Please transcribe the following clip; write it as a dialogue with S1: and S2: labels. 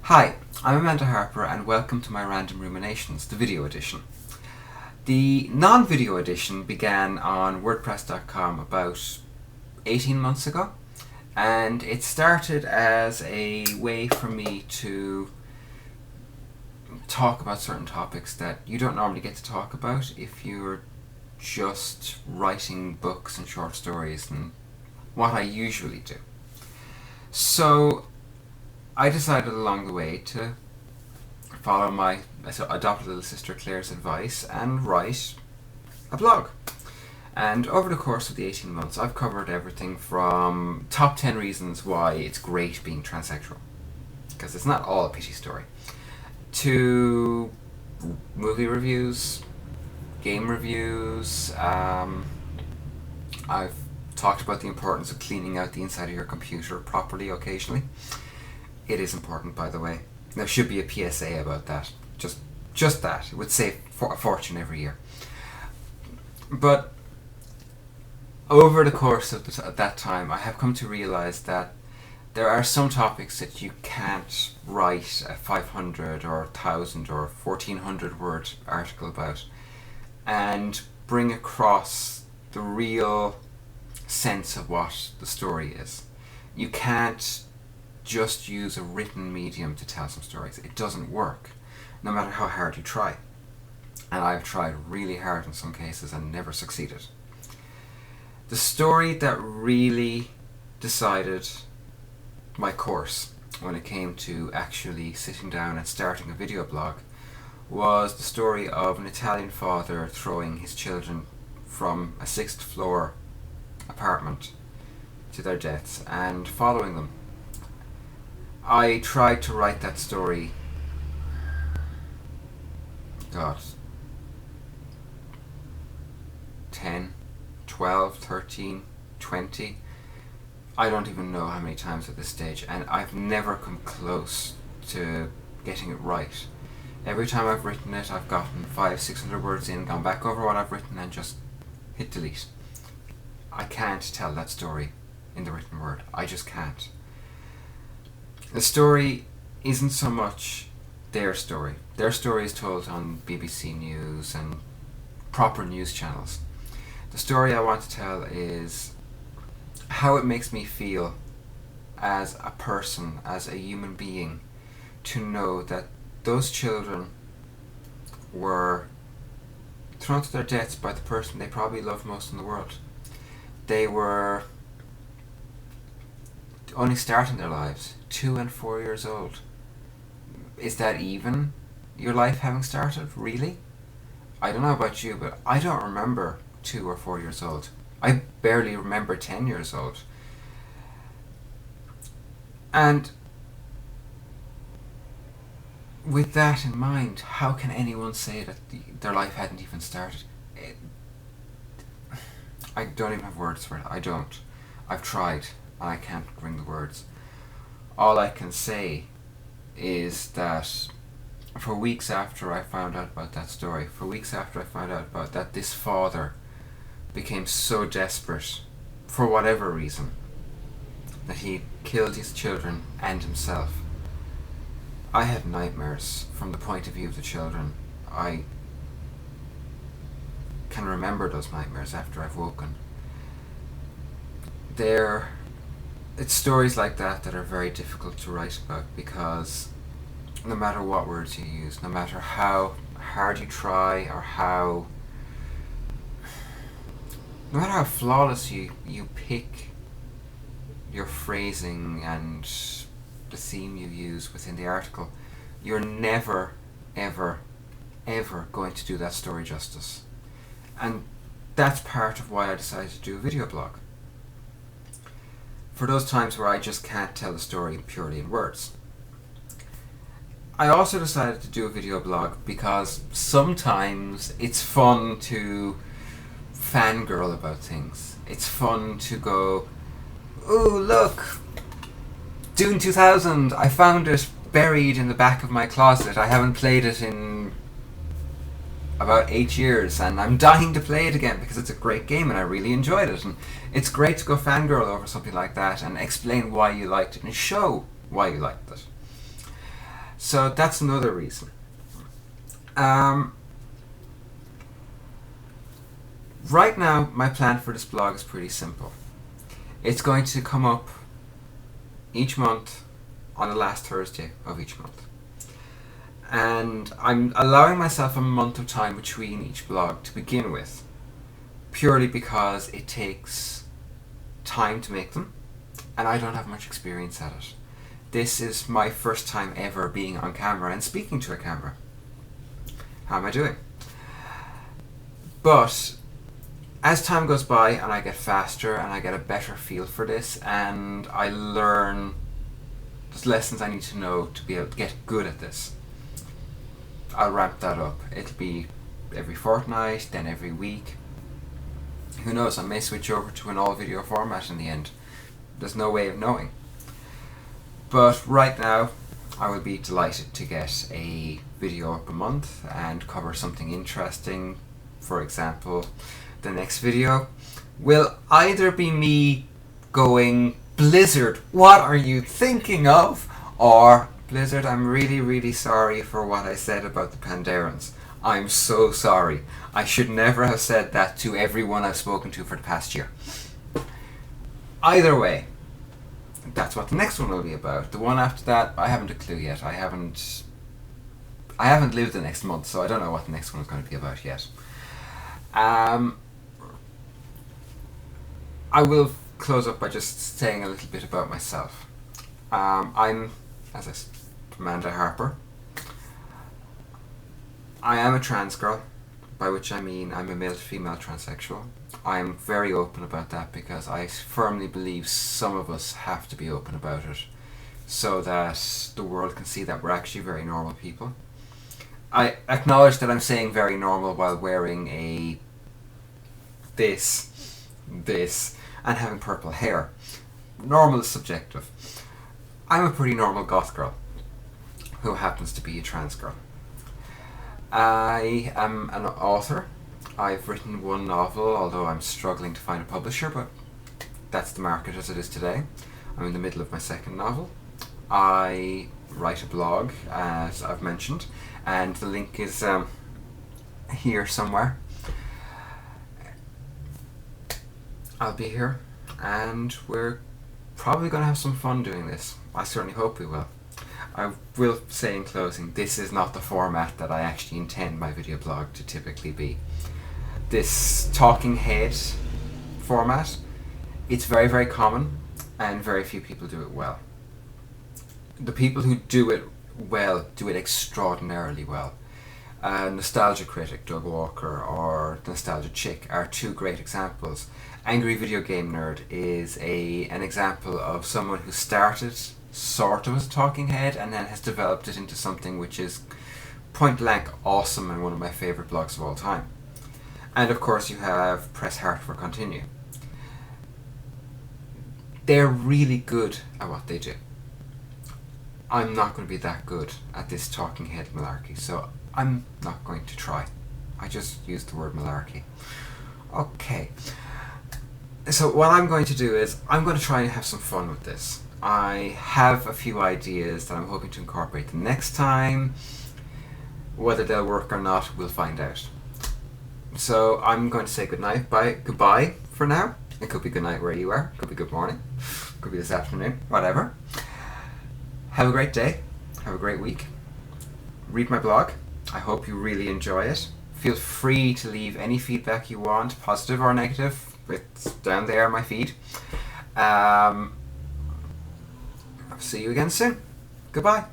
S1: Hi, I'm Amanda Harper and welcome to my Random Ruminations, the video edition. The non-video edition began on WordPress.com about 18 months ago, and it started as a way for me to talk about certain topics that you don't normally get to talk about if you're just writing books and short stories and what I usually do. So I decided along the way to follow my adopted little sister Claire's advice and write a blog. And over the course of the 18 months, I've covered everything from top 10 reasons why it's great being transsexual, because it's not all a pity story, to movie reviews, game reviews. I've talked about the importance of cleaning out the inside of your computer properly occasionally. It is important, by the way. There should be a PSA about that. Just that. It would save a fortune every year. But over the course of that time, I have come to realize that there are some topics that you can't write a 500 or 1,000 or 1,400 word article about and bring across the real sense of what the story is. You can't just use a written medium to tell some stories. It doesn't work, no matter how hard you try. And I've tried really hard in some cases and never succeeded. The story that really decided my course when it came to actually sitting down and starting a video blog was the story of an Italian father throwing his children from a 6th floor apartment to their deaths and following them. I tried to write that story, 10, 12, 13, 20. I don't even know how many times at this stage, and I've never come close to getting it right. Every time I've written it, I've gotten 500-600 words in, gone back over what I've written and just hit delete. I can't tell that story in the written word. I just can't. The story isn't so much their story. Their story is told on BBC News and proper news channels. The story I want to tell is how it makes me feel as a person, as a human being, to know that those children were thrown to their deaths by the person they probably loved most in the world. They were only starting their lives, 2 and 4 years old. Is that even your life having started? Really? I don't know about you, but I don't remember 2 or 4 years old. I barely remember 10 years old. And with that in mind, how can anyone say that their life hadn't even started? I don't even have words for it. I don't. I've tried, and I can't bring the words. All I can say is that for weeks after I found out about that story, for weeks after I found out about that, this father became so desperate, for whatever reason, that he killed his children and himself. I had nightmares from the point of view of the children. I can remember those nightmares after I've woken. It's stories like that are very difficult to write about, because no matter what words you use, no matter how hard you try, or no matter how flawless you pick your phrasing and the theme you use within the article, you're never, ever, ever going to do that story justice. And that's part of why I decided to do a video blog. For those times where I just can't tell the story purely in words. I also decided to do a video blog because sometimes it's fun to fangirl about things. It's fun to go, "Ooh, look, Dune 2000, I found it buried in the back of my closet. I haven't played it in about 8 years and I'm dying to play it again because it's a great game and I really enjoyed it." And it's great to go fangirl over something like that and explain why you liked it and show why you liked it. So that's another reason. Right now, my plan for this blog is pretty simple. It's going to come up each month on the last Thursday of each month. And I'm allowing myself a month of time between each blog to begin with, purely because it takes time to make them, and I don't have much experience at it. This is my first time ever being on camera and speaking to a camera. How am I doing? But as time goes by and I get faster and I get a better feel for this and I learn the lessons I need to know to be able to get good at this, I'll ramp that up. It'll be every fortnight, then every week. Who knows, I may switch over to an all video format in the end. There's no way of knowing. But right now, I will be delighted to get a video up a month and cover something interesting. For example, the next video will either be me going, Blizzard, what are you thinking of? Or, Blizzard, I'm really, really sorry for what I said about the Pandarans. I'm so sorry. I should never have said that to everyone I've spoken to for the past year. Either way, that's what the next one will be about. The one after that, I haven't a clue yet. I haven't lived the next month, so I don't know what the next one is going to be about yet. I will close up by just saying a little bit about myself. I'm, as I said, Amanda Harper. I am a trans girl, by which I mean I'm a male to female transsexual. I'm very open about that because I firmly believe some of us have to be open about it so that the world can see that we're actually very normal people. I acknowledge that I'm saying very normal while wearing a this, and having purple hair. Normal is subjective. I'm a pretty normal goth girl who happens to be a trans girl. I am an author. I've written one novel, although I'm struggling to find a publisher, but that's the market as it is today. I'm in the middle of my second novel. I write a blog, as I've mentioned, and the link is here somewhere. I'll be here, and we're probably going to have some fun doing this. I certainly hope we will. I will say in closing, this is not the format that I actually intend my video blog to typically be. This talking head format, it's very, very common, and very few people do it well. The people who do it well do it extraordinarily well. Nostalgia Critic, Doug Walker, or Nostalgia Chick are two great examples. Angry Video Game Nerd is an example of someone who started sort of as a talking head and then has developed it into something which is point blank awesome and one of my favourite blogs of all time. And of course you have Press Heart for Continue. They're really good at what they do. I'm not going to be that good at this talking head malarkey, so I'm not going to try. I just used the word malarkey. Okay. So what I'm going to do is, I'm going to try and have some fun with this. I have a few ideas that I'm hoping to incorporate the next time. Whether they'll work or not, we'll find out. So I'm going to say goodbye for now. It could be good night where you are, it could be good morning, it could be this afternoon, whatever. Have a great day, have a great week. Read my blog. I hope you really enjoy it. Feel free to leave any feedback you want, positive or negative. It's down there on my feed. I'll see you again soon. Goodbye.